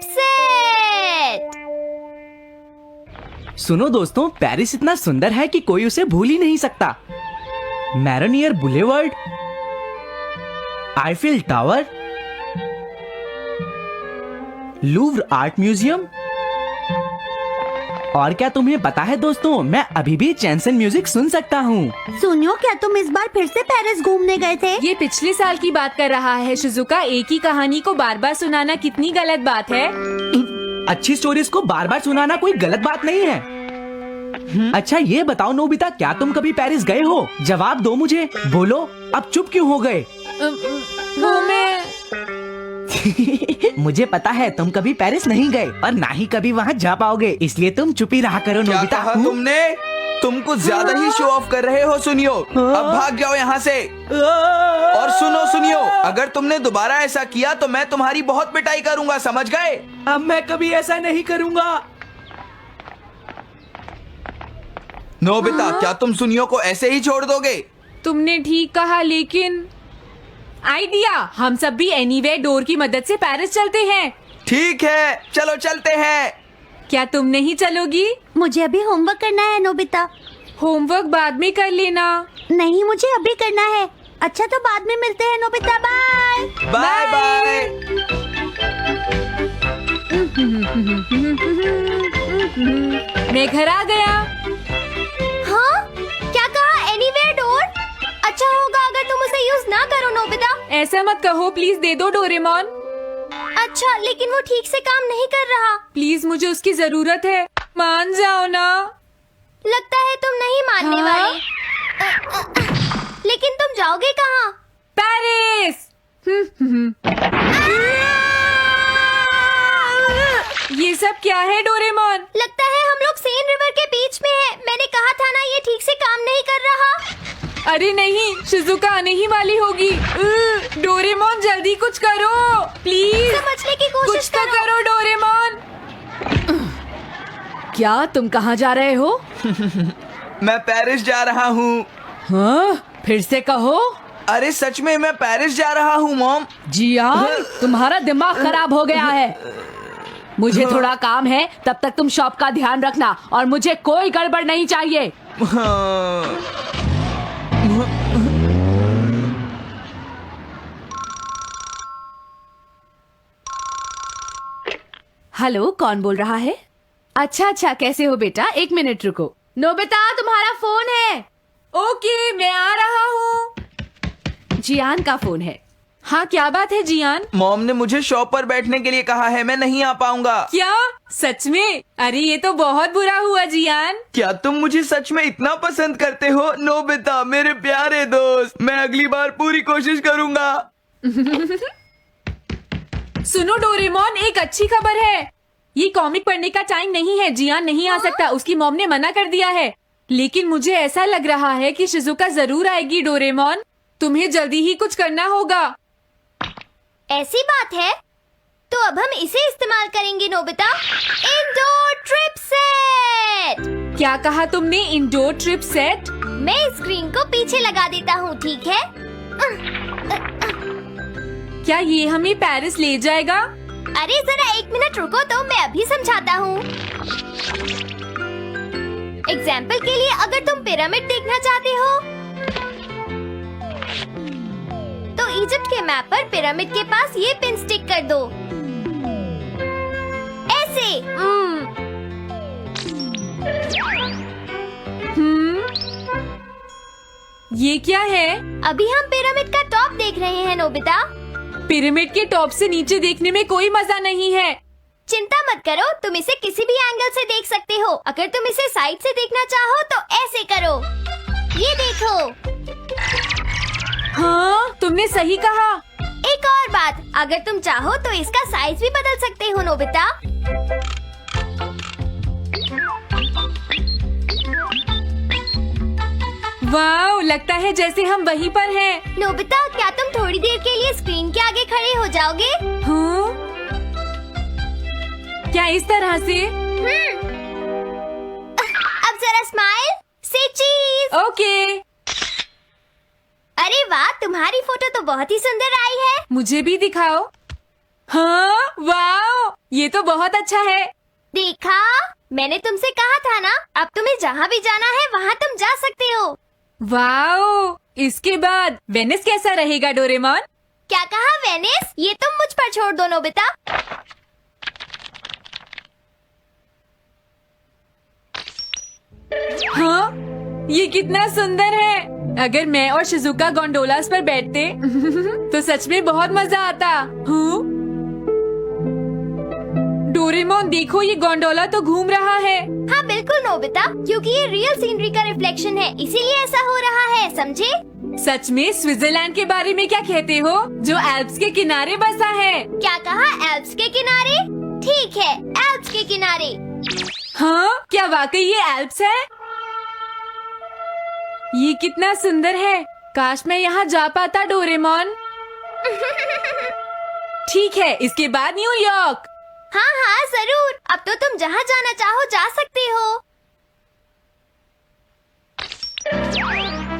Set. सुनो दोस्तों, Paris इतना सुंदर है कि कोई उसे भूल ही नहीं सकता। Marronnier boulevard, Eiffel tower, Louvre art museum. और क्या तुम्हें पता है दोस्तों, मैं अभी भी चैंसन म्यूजिक सुन सकता हूँ। सुनियो, क्या तुम इस बार फिर से पेरिस घूमने गए थे? ये पिछले साल की बात कर रहा है शिजुका। एक ही कहानी को बार बार सुनाना कितनी गलत बात है। अच्छी स्टोरीज को बार बार सुनाना कोई गलत बात नहीं है। अच्छा ये बताओ नोबिता, क्या तुम कभी पेरिस गए हो? जवाब दो मुझे, बोलो। अब चुप क्यों हो गए? वो मैं मुझे पता है तुम कभी पेरिस नहीं गए और ना ही कभी वहाँ जा पाओगे, इसलिए तुम चुप ही रहा करो क्या नोबिता। कहा तुमने? तुम कुछ ज्यादा ही शो ऑफ कर रहे हो। सुनियो, अब भाग जाओ यहाँ से। और सुनियो, अगर तुमने दोबारा ऐसा किया तो मैं तुम्हारी बहुत पिटाई करूंगा, समझ गए? अब मैं कभी ऐसा नहीं करूँगा। नोबिता, क्या तुम सुनियो को ऐसे ही छोड़ दोगे? तुमने ठीक कहा, लेकिन आइडिया, हम सब भी एनीवे डोर की मदद से पेरिस चलते हैं। ठीक है, चलो चलते हैं। क्या तुम नहीं चलोगी? मुझे अभी होमवर्क करना है नोबिता। होमवर्क बाद में कर लेना। नहीं, मुझे अभी करना है। अच्छा तो बाद में मिलते हैं नोबिता, बाय। Bye bye. मैं घर आ गया। हाँ? क्या कहा? Anywhere door? अच्छा होगा अगर तुम उसे यूज ना करो नोबिता। ऐसा मत कहो, प्लीज दे दो डोरेमोन। अच्छा, लेकिन वो ठीक से काम नहीं कर रहा। प्लीज, मुझे उसकी जरूरत है, मान जाओ ना। लगता है तुम नहीं मानने हाँ? वाले। लेकिन तुम जाओगे कहाँ? पेरिस। ये सब क्या है डोरेमोन? लगता है हम लोग सेन रिवर के बीच में हैं। मैंने कहा था ना, ये ठीक से काम नहीं कर रहा। अरे नहीं, शिजुका आने ही वाली होगी। डोरेमोन जल्दी कुछ करो प्लीज। समझने की कोशिश कुछ तो करो डोरेमोन। क्या तुम कहाँ जा रहे हो? मैं पेरिस जा रहा हूँ। हाँ, फिर से कहो। अरे सच में मैं पेरिस जा रहा हूँ मॉम। जियान, तुम्हारा दिमाग खराब हो गया है। मुझे थोड़ा काम है, तब तक तुम शॉप का ध्यान रखना और मुझे कोई गड़बड़ नहीं चाहिए। हेलो, कौन बोल रहा है? अच्छा, कैसे हो बेटा? एक मिनट रुको। नोबिता, तुम्हारा फोन है। ओके, मैं आ रहा हूँ। जियान का फोन है। हाँ, क्या बात है जियान? मॉम ने मुझे शॉप पर बैठने के लिए कहा है, मैं नहीं आ पाऊंगा। क्या? सच में? अरे ये तो बहुत बुरा हुआ जियान। क्या तुम मुझे सच में इतना पसंद करते हो? नोबिता, मेरे प्यारे दोस्त, मैं अगली बार पूरी कोशिश करूंगा। सुनो डोरेमोन, एक अच्छी खबर है। ये कॉमिक पढ़ने का टाइम नहीं है, जियान नहीं आ सकता, उसकी मॉम ने मना कर दिया है। लेकिन मुझे ऐसा लग रहा है कि शिजुका जरूर आएगी। डोरेमोन, तुम्हें जल्दी ही कुछ करना होगा। ऐसी बात है तो अब हम इसे इस्तेमाल करेंगे नोबिता। Indoor trip set. क्या कहा तुमने? Indoor trip set? मैं स्क्रीन को पीछे लगा देता हूँ, ठीक है? क्या ये हमें पेरिस ले जाएगा? अरे जरा एक मिनट रुको तो मैं अभी समझाता हूँ। एग्जाम्पल के लिए, अगर तुम पिरामिड देखना चाहते हो तो इजिप्ट के मैप पर पिरामिड के पास ये पिन स्टिक कर दो, ऐसे। ये क्या है? अभी हम पिरामिड का टॉप देख रहे हैं नोबिता। पिरामिड के टॉप से नीचे देखने में कोई मजा नहीं है। चिंता मत करो, तुम इसे किसी भी एंगल से देख सकते हो। अगर तुम इसे साइड से देखना चाहो तो ऐसे करो, ये देखो। हाँ, तुमने सही कहा। एक और बात, अगर तुम चाहो तो इसका साइज भी बदल सकते हो नोबिता। वाओ, लगता है जैसे हम वहीं पर हैं। नोबिता, क्या तुम थोड़ी देर के लिए स्क्रीन के आगे खड़े हो जाओगे? हाँ? क्या इस तरह से? अब जरा स्माइल से चीज। ओके। अरे वाह, तुम्हारी फोटो तो बहुत ही सुंदर आई है। मुझे भी दिखाओ। हाँ, वाओ, ये तो बहुत अच्छा है। देखा, मैंने तुमसे कहा था ना, अब तुम्हें जहाँ भी जाना है वहाँ तुम जा सकते हो। वाओ, इसके बाद वेनिस कैसा रहेगा डोरेमोन? क्या कहा वेनिस? ये तुम मुझ पर छोड़ दो नोबिता। हाँ, ये कितना सुंदर है। अगर मैं और शिजुका गोंडोलास पर बैठते तो सच में बहुत मजा आता। हाँ? डोरेमोन देखो, ये गोंडोला तो घूम रहा है। हाँ बिल्कुल नोबिता, क्योंकि ये रियल सीनरी का रिफ्लेक्शन है, इसीलिए ऐसा हो रहा है, समझे? सच में स्विट्जरलैंड के बारे में क्या कहते हो, जो एल्प्स के किनारे बसा है? क्या कहा, एल्प्स के किनारे? ठीक है, एल्प्स के किनारे। हाँ, क्या वाकई ये एल्प्स है? ये कितना सुंदर है। काश मैं यहाँ जा पाता डोरेमोन। ठीक है, इसके बाद न्यूयॉर्क। हाँ हाँ जरूर, अब तो तुम जहाँ जाना चाहो जा सकते हो।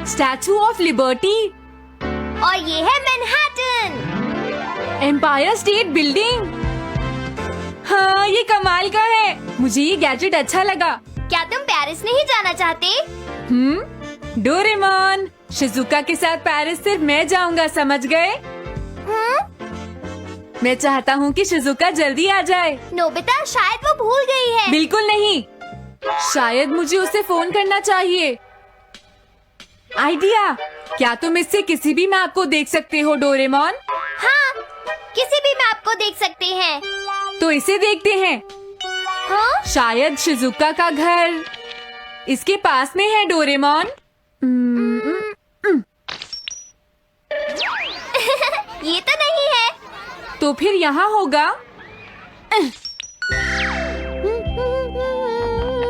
स्टैचू ऑफ लिबर्टी और ये है मैनहट्टन। Empire state building. हाँ, ये कमाल का है। मुझे ये गैजेट अच्छा लगा। क्या तुम पेरिस नहीं जाना चाहते? डोरेमोन, शिजुका के साथ पेरिस सिर्फ मैं जाऊंगा, समझ गए? मैं चाहता हूँ कि शिजुका जल्दी आ जाए। नोबिता, शायद वो भूल गई है। बिल्कुल नहीं, शायद मुझे उसे फोन करना चाहिए। आइडिया, क्या तुम इससे किसी भी मैप को देख सकते हो डोरेमोन? हाँ, किसी भी मैप को देख सकते हैं। तो इसे देखते हैं। हाँ? शायद शिजुका का घर इसके पास में है डोरेमोन। ये तो नहीं है। तो फिर यहाँ होगा।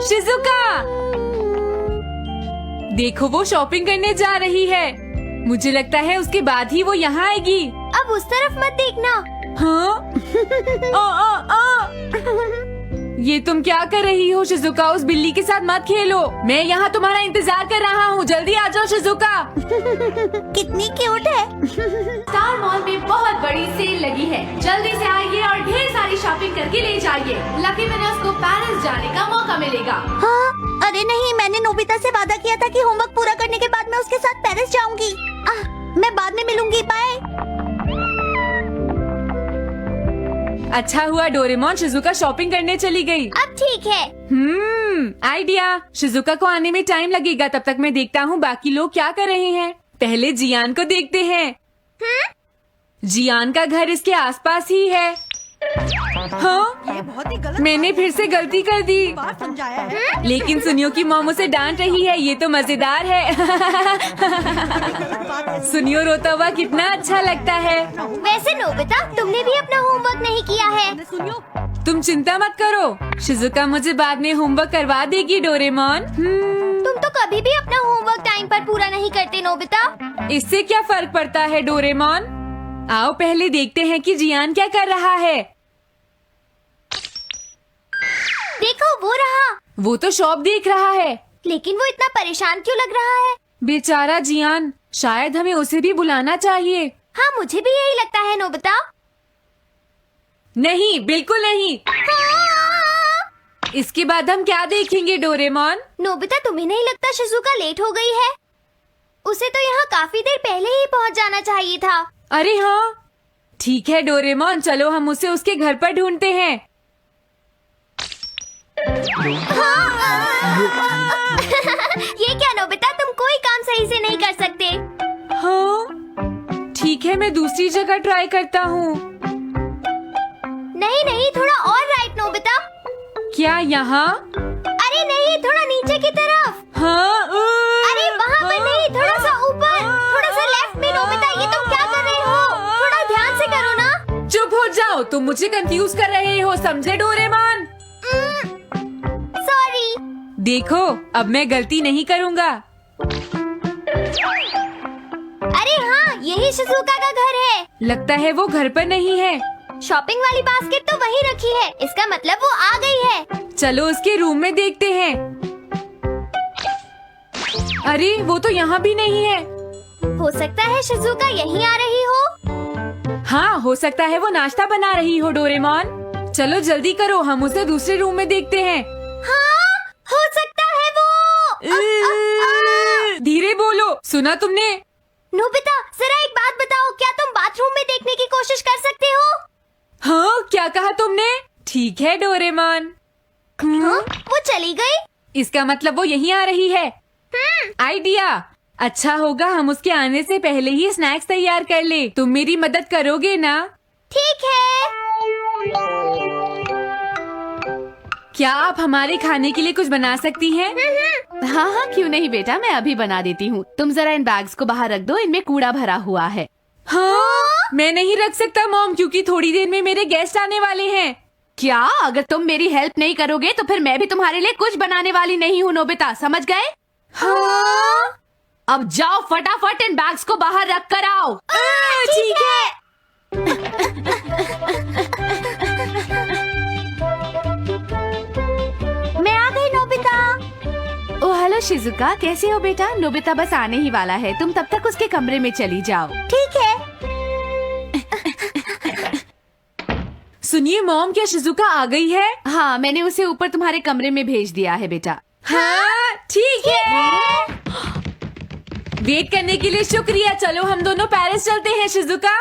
शिजुका, देखो वो शॉपिंग करने जा रही है। मुझे लगता है उसके बाद ही वो यहाँ आएगी। अब उस तरफ मत देखना। हाँ? ये तुम क्या कर रही हो शिजुका? उस बिल्ली के साथ मत खेलो। मैं यहाँ तुम्हारा इंतजार कर रहा हूँ, जल्दी आ जाओ शिजुका। कितनी क्यूट है। स्टार मॉल में बहुत बड़ी सेल लगी है, जल्दी से आइए और ढेर सारी शॉपिंग करके ले जाइए। लकी मैंने उसको पेरिस जाने का मौका मिलेगा। हाँ, अरे नहीं, मैंने नोबिता से वादा किया था कि होमवर्क पूरा करने के बाद मैं उसके साथ पेरिस जाऊंगी। मैं बाद में मिलूंगी, बाय। अच्छा हुआ डोरेमोन शिजुका शॉपिंग करने चली गई। अब ठीक है। आइडिया। शिजुका को आने में टाइम लगेगा, तब तक मैं देखता हूँ बाकी लोग क्या कर रहे हैं। पहले जियान को देखते हैं। जियान का घर इसके आसपास ही है। हाँ, ये बहुत ही गलत मैंने फिर से गलती कर दी। बात समझाया है। लेकिन सुनियो की मॉम उसे डांट रही है, ये तो मजेदार है। सुनियो रोता हुआ कितना अच्छा लगता है। वैसे नोबिता, तुमने भी अपना होमवर्क नहीं किया है। सुनियो, तुम चिंता मत करो, शिजुका मुझे बाद में होमवर्क करवा देगी डोरेमोन। तुम तो कभी भी अपना होमवर्क टाइम पर पूरा नहीं करते नोबिता। इससे क्या फर्क पड़ता है डोरेमोन? आओ पहले देखते हैं कि जियान क्या कर रहा है। देखो, वो रहा। वो तो शॉप देख रहा है। लेकिन वो इतना परेशान क्यों लग रहा है? बेचारा जियान, शायद हमें उसे भी बुलाना चाहिए। हाँ, मुझे भी यही लगता है नोबिता। नहीं, बिल्कुल नहीं। हाँ! इसके बाद हम क्या देखेंगे डोरेमोन? नोबिता, तुम्हें नहीं लगता शिजुका लेट हो गई है? उसे तो यहाँ काफी देर पहले ही पहुँच जाना चाहिए था। अरे हाँ, ठीक है डोरेमोन, चलो हम उसे उसके घर पर ढूंढते हैं। ये क्या नोबिता, तुम कोई काम सही से नहीं कर सकते। हाँ, ठीक है, मैं दूसरी जगह ट्राई करता हूँ। नहीं नहीं, थोड़ा और राइट नोबिता। क्या यहाँ? अरे नहीं, थोड़ा नीचे की तरफ। हाँ, अरे वहाँ पर नहीं, थोड़ा सा ऊपर, थोड़ा सा लेफ्ट में। नोबिता, ये तुम क्या कर रहे हो? थोड़ा ध्यान से करो ना। चुप हो जाओ, तुम मुझे कंफ्यूज कर रहे हो, समझे डोरेमोन? सॉरी। देखो, अब मैं गलती नहीं करूँगा। अरे हाँ, यही शिजुका का घर है। लगता है वो घर पर नहीं है। शॉपिंग वाली बास्केट तो वहीं रखी है, इसका मतलब वो आ गई है। चलो उसके रूम में देखते हैं। अरे वो तो यहाँ भी नहीं है। हो सकता है शिजुका यहीं आ रही हो। हाँ, हो सकता है वो नाश्ता बना रही हो डोरेमोन। चलो जल्दी करो, हम उसे दूसरे रूम में देखते हैं। हाँ, हो सकता है वो। धीरे बोलो, सुना तुमने? नोबिता, जरा एक बात बताओ, क्या तुम बाथरूम में देखने की कोशिश कर सकते हो? हाँ, क्या कहा तुमने? ठीक है डोरेमोन। हाँ, वो चली गई। इसका मतलब वो यहीं आ रही है। आइडिया अच्छा होगा, हम उसके आने से पहले ही स्नैक्स तैयार कर ले। तुम मेरी मदद करोगे ना? ठीक है। क्या आप हमारे खाने के लिए कुछ बना सकती हैं? हाँ हाँ, क्यों नहीं बेटा, मैं अभी बना देती हूँ। तुम जरा इन बैग्स को बाहर रख दो, इनमें कूड़ा भरा हुआ है। हाँ, मैं नहीं रख सकता मॉम, क्योंकि थोड़ी देर में मेरे गेस्ट आने वाले हैं। क्या? अगर तुम मेरी हेल्प नहीं करोगे तो फिर मैं भी तुम्हारे लिए कुछ बनाने वाली नहीं हूँ नोबिता, समझ गए? हाँ, अब जाओ फटाफट इन बैग्स को बाहर रख कर आओ। ठीक है। मैं आ गई नोबिता। ओ हेलो शिजुका, कैसे हो बेटा? नोबिता बस आने ही वाला है, तुम तब तक उसके कमरे में चली जाओ। ठीक है। सुनिए मॉम, क्या शिजुका आ गई है? हाँ, मैंने उसे ऊपर तुम्हारे कमरे में भेज दिया है बेटा। हाँ, ठीक है। वेट करने के लिए शुक्रिया। चलो हम दोनों पेरिस चलते हैं शिजुका।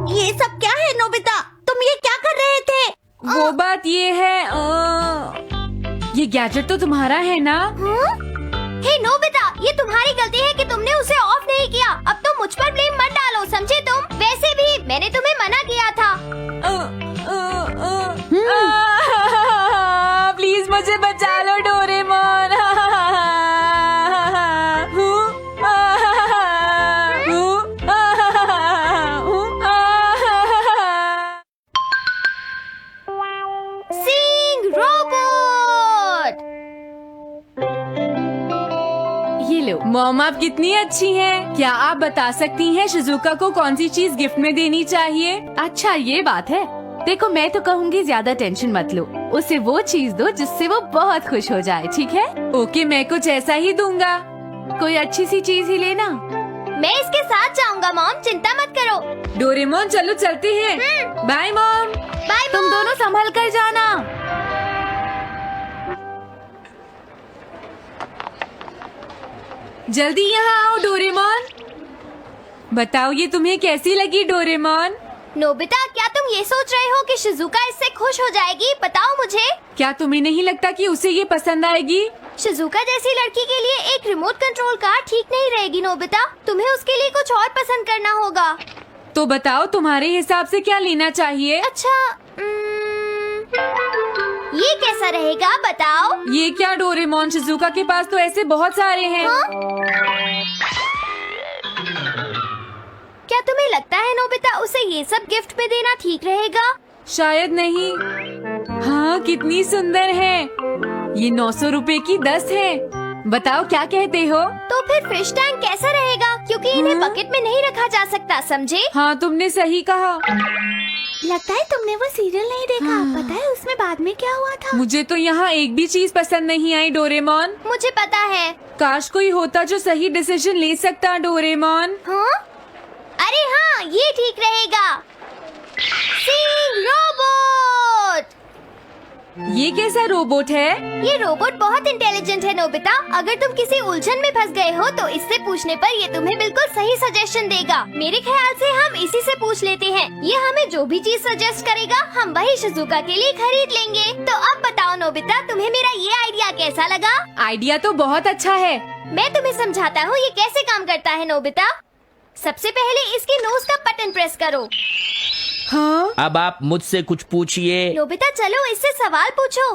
ये सब क्या है नोबिता? तुम ये क्या कर रहे थे? वो बात ये है, ये गैजेट तो तुम्हारा है ना? हे नोबिता, ये तुम्हारी गलती है कि तुमने उसे ऑफ नहीं किया। अब तुम मुझ पर ब्लेम मत डालो, समझे तुम? वैसे भी मैंने तुम्हें मना किया था। प्लीज मुझे बचा लो डोरेमोन। सिंग रोबोट। ये लो। मॉम, आप कितनी अच्छी हैं। क्या आप बता सकती हैं शिजुका को कौन सी चीज गिफ्ट में देनी चाहिए? अच्छा ये बात है। देखो, मैं तो कहूँगी ज्यादा टेंशन मत लो, उसे वो चीज दो जिससे वो बहुत खुश हो जाए, ठीक है? ओके, मैं कुछ ऐसा ही दूंगा। कोई अच्छी सी चीज ही लेना। मैं इसके साथ जाऊंगा मॉम, चिंता मत करो। डोरेमोन चलो चलते हैं। Bye mom. बाय तुम दोनों संभल कर जाना। जल्दी यहाँ आओ डोरेमोन। बताओ ये तुम्हें कैसी लगी डोरेमोन? नोबिता, क्या तुम ये सोच रहे हो कि शिजुका इससे खुश हो जाएगी? बताओ मुझे। क्या तुम्हें नहीं लगता कि उसे ये पसंद आएगी? शिजुका जैसी लड़की के लिए एक रिमोट कंट्रोल कार ठीक नहीं रहेगी नोबिता। तुम्हें उसके लिए कुछ और पसंद करना होगा। तो बताओ तुम्हारे हिसाब से क्या लेना चाहिए? अच्छा, ये कैसा रहेगा बताओ? ये क्या डोरेमोन, शिजुका के पास तो ऐसे बहुत सारे हैं। क्या तुम्हें लगता है नोबिता उसे ये सब गिफ्ट में देना ठीक रहेगा? शायद नहीं। हाँ, कितनी सुंदर है। ये 900 रुपए की 10 है। बताओ क्या कहते हो? तो फिर फिश टैंक कैसा रहेगा? क्योंकि इन्हें बकेट में नहीं रखा जा सकता, समझे? हाँ, तुमने सही कहा। लगता है तुमने वो सीरियल नहीं देखा। पता है उसमें बाद में क्या हुआ था? मुझे तो यहाँ एक भी चीज पसंद नहीं आई डोरेमोन। मुझे पता है। काश कोई होता जो सही डिसीजन ले सकता डोरेमोन। हाँ? अरे हाँ, ये ठीक रहेगा। सिंग रोबोट। ये कैसा रोबोट है? ये रोबोट बहुत इंटेलिजेंट है नोबिता। अगर तुम किसी उलझन में फंस गए हो तो इससे पूछने पर ये तुम्हें बिल्कुल सही सजेशन देगा। मेरे ख्याल से हम इसी से पूछ लेते हैं। ये हमें जो भी चीज सजेस्ट करेगा हम वही शिजुका के लिए खरीद लेंगे। तो अब बताओ नोबिता, तुम्हें मेरा ये आइडिया कैसा लगा? आइडिया तो बहुत अच्छा है। मैं तुम्हें समझाता हूँ ये कैसे काम करता है नोबिता। सबसे पहले इसके नोज का बटन प्रेस करो। हाँ अब आप मुझसे कुछ पूछिए। नोबिता चलो इससे सवाल पूछो।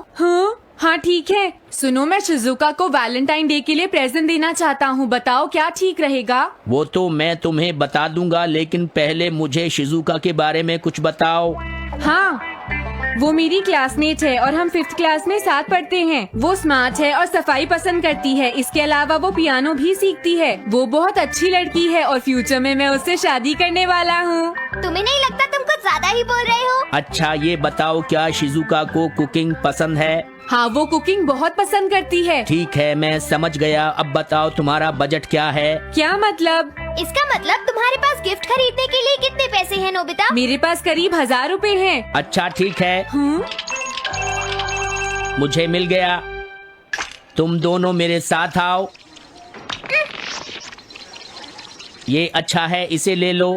हाँ ठीक है। सुनो, मैं शिजुका को वैलेंटाइन डे के लिए प्रेजेंट देना चाहता हूँ। बताओ क्या ठीक रहेगा? वो तो मैं तुम्हें बता दूंगा, लेकिन पहले मुझे शिजुका के बारे में कुछ बताओ। हाँ, वो मेरी क्लासमेट है और हम 5th क्लास में साथ पढ़ते हैं। वो स्मार्ट है और सफाई पसंद करती है। इसके अलावा वो पियानो भी सीखती है। वो बहुत अच्छी लड़की है और फ्यूचर में मैं उससे शादी करने वाला हूँ। तुम्हें नहीं लगता तुम कुछ ज्यादा ही बोल रहे हो। अच्छा ये बताओ, क्या शिजुका को कुकिंग पसंद है? हाँ, वो कुकिंग बहुत पसंद करती है। ठीक है, मैं समझ गया। अब बताओ तुम्हारा बजट क्या है? क्या मतलब? इसका मतलब तुम्हारे पास गिफ्ट खरीदने के लिए कितने पैसे हैं नोबिता? मेरे पास करीब 1000 रुपए हैं। अच्छा ठीक है, हम्म, मुझे मिल गया। तुम दोनों मेरे साथ आओ। ये अच्छा है, इसे ले लो।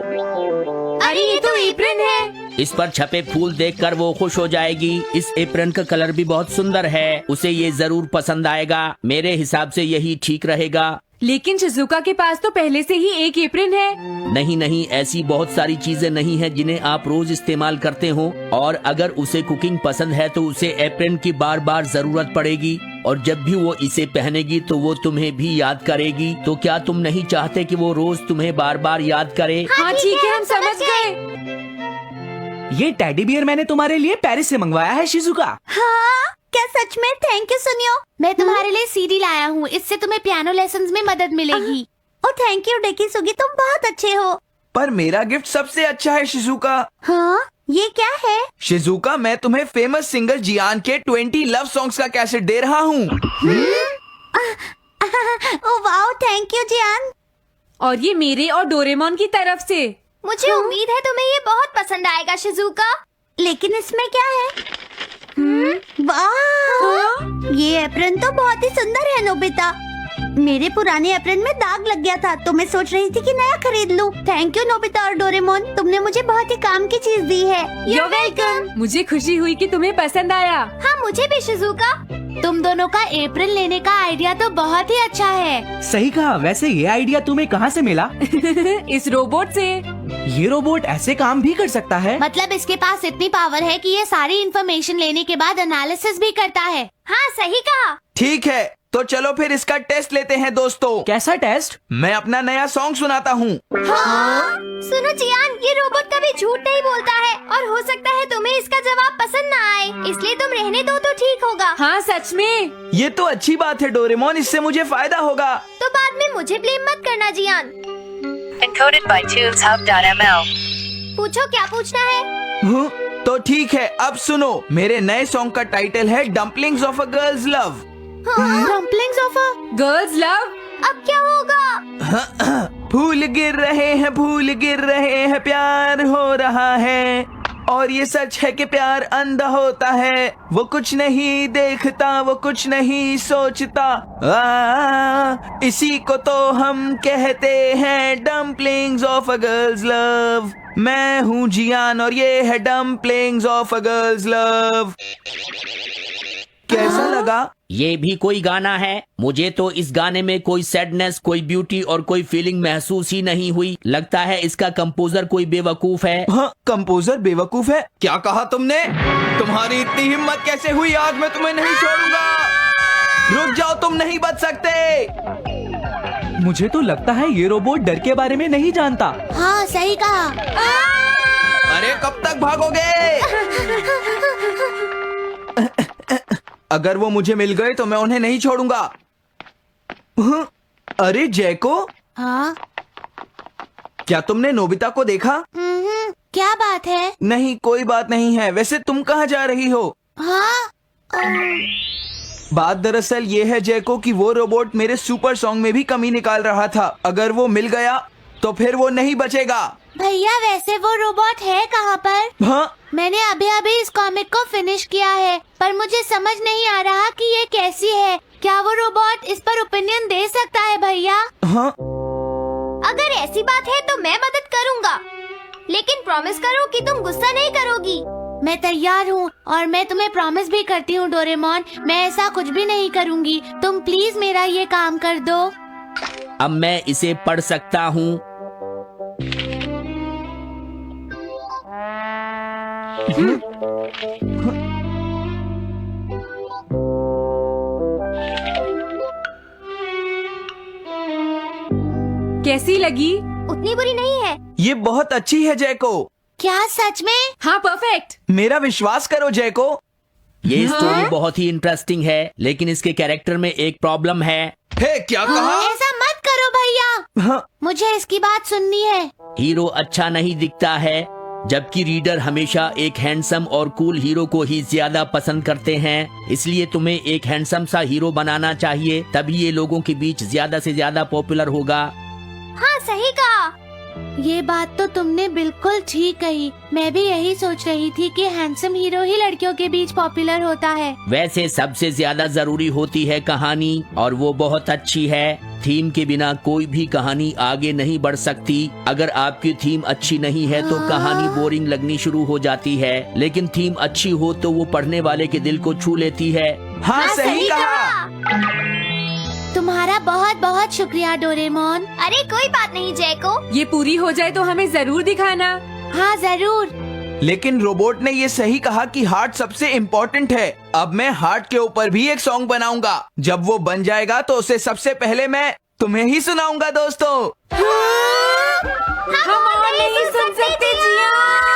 अरे ये तो एप्रन है। इस पर छपे फूल देखकर वो खुश हो जाएगी। इस एप्रन का कलर भी बहुत सुंदर है, उसे ये जरूर पसंद आएगा। मेरे हिसाब से यही ठीक रहेगा। लेकिन शिजुका के पास तो पहले से ही एक एप्रन है। नहीं नहीं, ऐसी बहुत सारी चीजें नहीं है जिन्हें आप रोज इस्तेमाल करते हो। और अगर उसे कुकिंग पसंद है तो उसे एप्रन की बार बार जरूरत पड़ेगी, और जब भी वो इसे पहनेगी तो वो तुम्हें भी याद करेगी। तो क्या तुम नहीं चाहते कि वो रोज तुम्हें बार बार याद करे? हाँ ठीक है, हम समझ गए। ये टेडी बियर मैंने तुम्हारे लिए पेरिस से मंगवाया है शिजुका। हाँ, क्या सच में? थैंक यू सुनियो। मैं तुम्हारे लिए सीडी लाया हूँ, इससे तुम्हें पियानो लेसन्स में मदद मिलेगी। और थैंक यू डेकिसुगी, तुम बहुत अच्छे हो। पर मेरा गिफ्ट सबसे अच्छा है शिजुका। हाँ, ये क्या है? शिजुका, मैं तुम्हें फेमस सिंगर जियान के 20 लव सॉन्ग्स का कैसेट दे रहा हूँ। ओह वाओ, थैंक यू जियान। और ये मेरे और डोरेमोन की तरफ से। मुझे उम्मीद है तुम्हें ये बहुत पसंद आएगा शिजुका। लेकिन इसमें क्या है? वाह, ये एप्रन तो बहुत ही सुंदर है नोबिता। मेरे पुराने एप्रन में दाग लग गया था, तो मैं सोच रही थी कि नया खरीद लूं। थैंक यू नोबिता और डोरेमोन, तुमने मुझे बहुत ही काम की चीज दी है। You're welcome। मुझे खुशी हुई कि तुम्हें पसंद आया। हाँ, मुझे भी शिजुका। तुम दोनों का एप्रन लेने का आइडिया तो बहुत ही अच्छा है। सही कहा। वैसे ये आइडिया तुम्हें कहाँ से मिला? इस रोबोट से। ये रोबोट ऐसे काम भी कर सकता है? मतलब इसके पास इतनी पावर है कि ये सारी इन्फॉर्मेशन लेने के बाद एनालिसिस भी करता है। हाँ, सही कहा। ठीक है, तो चलो फिर इसका टेस्ट लेते हैं दोस्तों। कैसा टेस्ट? मैं अपना नया सॉन्ग सुनाता हूँ। हाँ? सुनो जियान, ये रोबोट कभी झूठ नहीं बोलता है और हो सकता है तुम्हें इसका जवाब पसंद ना आए, इसलिए तुम रहने दो तो ठीक होगा। हाँ सच में। ये तो अच्छी बात है डोरेमोन, इससे मुझे फायदा होगा। तो बाद में मुझे ब्लेम मत करना जियान। Encoded by TunesHub.ml. पूछो, क्या पूछना है? तो ठीक है, अब सुनो। मेरे नए सॉन्ग का टाइटल है dumplings of a girls love. Dumplings of a girls love. अब क्या होगा? फूल गिर रहे हैं, फूल गिर रहे हैं, प्यार हो रहा है। और ये सच है कि प्यार अंधा होता है, वो कुछ नहीं देखता, वो कुछ नहीं सोचता। इसी को तो हम कहते हैं dumplings of a girls love. मैं हूँ जियान और ये है dumplings of a girls love. कैसा लगा? ये भी कोई गाना है? मुझे तो इस गाने में कोई सैडनेस, कोई ब्यूटी और कोई फीलिंग महसूस ही नहीं हुई। लगता है इसका कंपोजर कोई बेवकूफ है। हाँ, कंपोजर बेवकूफ है? क्या कहा तुमने? तुम्हारी इतनी हिम्मत कैसे हुई? आज मैं तुम्हें नहीं छोड़ूंगा। रुक जाओ, तुम नहीं बच सकते। मुझे तो लगता है ये रोबोट डर के बारे में नहीं जानता। हाँ, सही कहा। अरे कब तक भागोगे? अगर वो मुझे मिल गए तो मैं उन्हें नहीं छोड़ूंगा। अरे जैको, हाँ? क्या तुमने नोबिता को देखा? क्या बात है? नहीं, कोई बात नहीं है। वैसे तुम कहाँ जा रही हो? हाँ? बात दरअसल ये है जैको कि वो रोबोट मेरे सुपर सॉन्ग में भी कमी निकाल रहा था। अगर वो मिल गया तो फिर वो नहीं बचेगा। भैया, वैसे वो रोबोट है कहाँ पर? हाँ, मैंने अभी अभी इस कॉमिक को फिनिश किया है, पर मुझे समझ नहीं आ रहा कि ये कैसी है। क्या वो रोबोट इस पर ओपिनियन दे सकता है भैया? हाँ। अगर ऐसी बात है तो मैं मदद करूँगा, लेकिन प्रॉमिस करो कि तुम गुस्सा नहीं करोगी। मैं तैयार हूँ और मैं तुम्हें प्रॉमिस भी करती हूँ डोरेमोन, मैं ऐसा कुछ भी नहीं करूँगी। तुम प्लीज मेरा ये काम कर दो। अब मैं इसे पढ़ सकता हूँ। कैसी लगी? उतनी बुरी नहीं है। ये बहुत अच्छी है जैको। क्या सच में? हाँ परफेक्ट। मेरा विश्वास करो जैको। ये स्टोरी बहुत ही इंटरेस्टिंग है, लेकिन इसके कैरेक्टर में एक प्रॉब्लम है। हे, क्या कहा? ऐसा मत करो भैया, हाँ, मुझे इसकी बात सुननी है। हीरो अच्छा नहीं दिखता है। जबकि रीडर हमेशा एक हैंडसम और कूल हीरो को ही ज्यादा पसंद करते हैं। इसलिए तुम्हें एक हैंडसम सा हीरो बनाना चाहिए, तभी ये लोगों के बीच ज्यादा से ज्यादा पॉपुलर होगा। हाँ सही कहा। ये बात तो तुमने बिल्कुल ठीक कही। मैं भी यही सोच रही थी कि हैंडसम हीरो ही लड़कियों के बीच पॉपुलर होता है। वैसे सबसे ज्यादा जरूरी होती है कहानी, और वो बहुत अच्छी है। थीम के बिना कोई भी कहानी आगे नहीं बढ़ सकती। अगर आपकी थीम अच्छी नहीं है तो कहानी बोरिंग लगनी शुरू हो जाती है, लेकिन थीम अच्छी हो तो वो पढ़ने वाले के दिल को छू लेती है। हाँ सही कहा। तुम्हारा बहुत बहुत शुक्रिया डोरेमोन। अरे कोई बात नहीं जैको। ये पूरी हो जाए तो हमें जरूर दिखाना। हाँ जरूर। लेकिन रोबोट ने ये सही कहा कि हार्ट सबसे इम्पोर्टेंट है। अब मैं हार्ट के ऊपर भी एक सॉन्ग बनाऊंगा। जब वो बन जाएगा तो उसे सबसे पहले मैं तुम्हें ही सुनाऊंगा दोस्तों। हम और नहीं सुन सकते जियान।